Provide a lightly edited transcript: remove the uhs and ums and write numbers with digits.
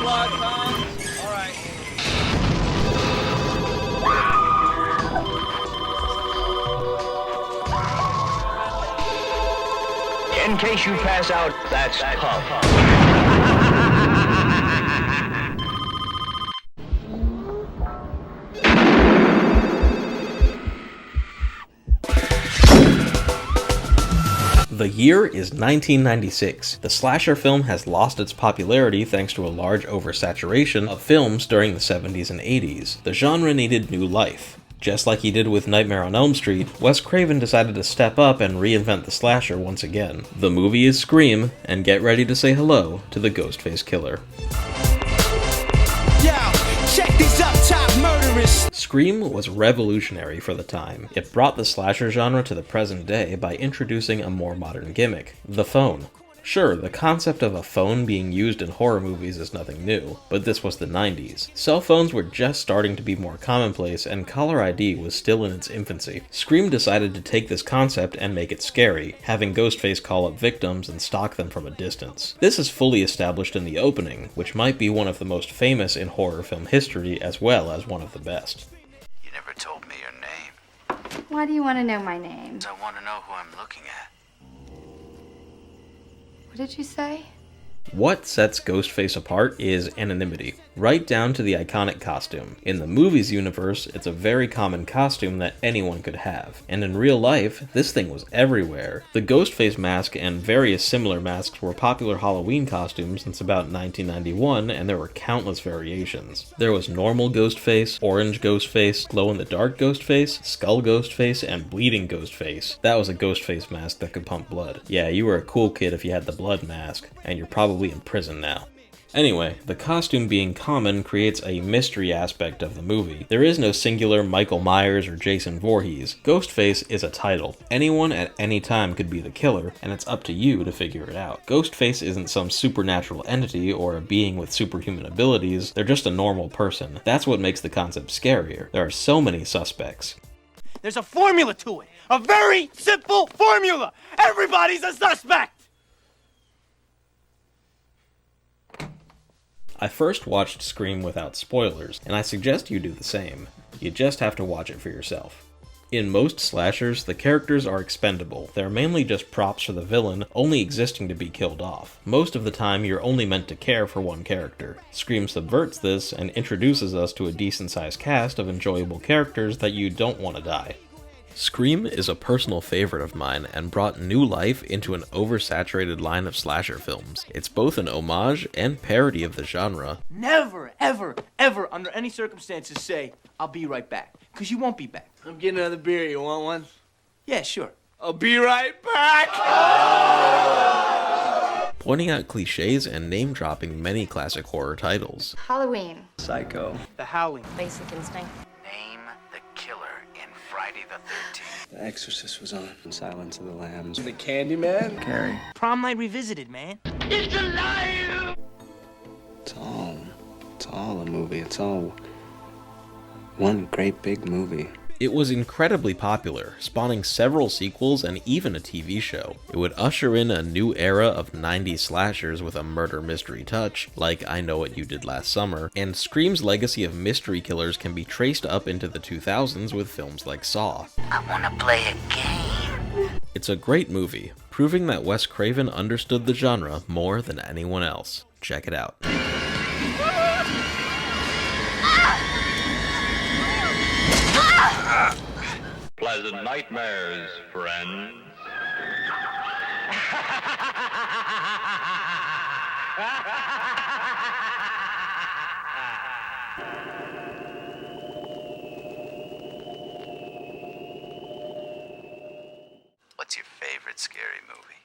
blood comes. All right. In case you pass out, that's Puff. The year is 1996. The slasher film has lost its popularity thanks to a large oversaturation of films during the 70s and 80s. The genre needed new life. Just like he did with Nightmare on Elm Street, Wes Craven decided to step up and reinvent the slasher once again. The movie is Scream, and get ready to say hello to the Ghostface Killer. Check these up top murderers. Scream was revolutionary for the time. It brought the slasher genre to the present day by introducing a more modern gimmick, the phone. Sure, the concept of a phone being used in horror movies is nothing new, but this was the 90s. Cell phones were just starting to be more commonplace, and caller ID was still in its infancy. Scream decided to take this concept and make it scary, having Ghostface call up victims and stalk them from a distance. This is fully established in the opening, which might be one of the most famous in horror film history as well as one of the best. You never told me your name. Why do you want to know my name? I want to know who I'm looking at. What did you say? What sets Ghostface apart is anonymity, right down to the iconic costume. In the movies universe, it's a very common costume that anyone could have, and in real life, this thing was everywhere. The Ghostface mask and various similar masks were popular Halloween costumes since about 1991, and there were countless variations. There was normal Ghostface, orange Ghostface, glow-in-the-dark Ghostface, skull Ghostface, and bleeding Ghostface. That was a Ghostface mask that could pump blood. Yeah, you were a cool kid if you had the blood mask, and you're probably in prison now. Anyway, the costume being common creates a mystery aspect of the movie. There is no singular Michael Myers or Jason Voorhees. Ghostface is a title. Anyone at any time could be the killer, and it's up to you to figure it out. Ghostface isn't some supernatural entity or a being with superhuman abilities, they're just a normal person. That's what makes the concept scarier. There are so many suspects. There's a formula to it. A very simple formula. Everybody's a suspect. I first watched Scream without spoilers, and I suggest you do the same. You just have to watch it for yourself. In most slashers, the characters are expendable. They're mainly just props for the villain, only existing to be killed off. Most of the time, you're only meant to care for one character. Scream subverts this and introduces us to a decent-sized cast of enjoyable characters that you don't want to die. Scream is a personal favorite of mine and brought new life into an oversaturated line of slasher films. It's both an homage and parody of the genre. Never, ever, ever, under any circumstances say, I'll be right back. Because you won't be back. I'm getting another beer. You want one? Yeah, sure. I'll be right back. Pointing out cliches and name-dropping many classic horror titles. Halloween. Psycho. The Howling. Basic Instinct. Name the killer in Friday the 13th. The Exorcist was on. Silence of the Lambs. The Candyman. Carrie. Prom Night Revisited, man. It's all a movie. It's all one great big movie. It was incredibly popular, spawning several sequels and even a TV show. It would usher in a new era of 90s slashers with a murder mystery touch, like I Know What You Did Last Summer, and Scream's legacy of mystery killers can be traced up into the 2000s with films like Saw. I want to play a game. It's a great movie, proving that Wes Craven understood the genre more than anyone else. Check it out. Pleasant nightmares, friends. What's your favorite scary movie?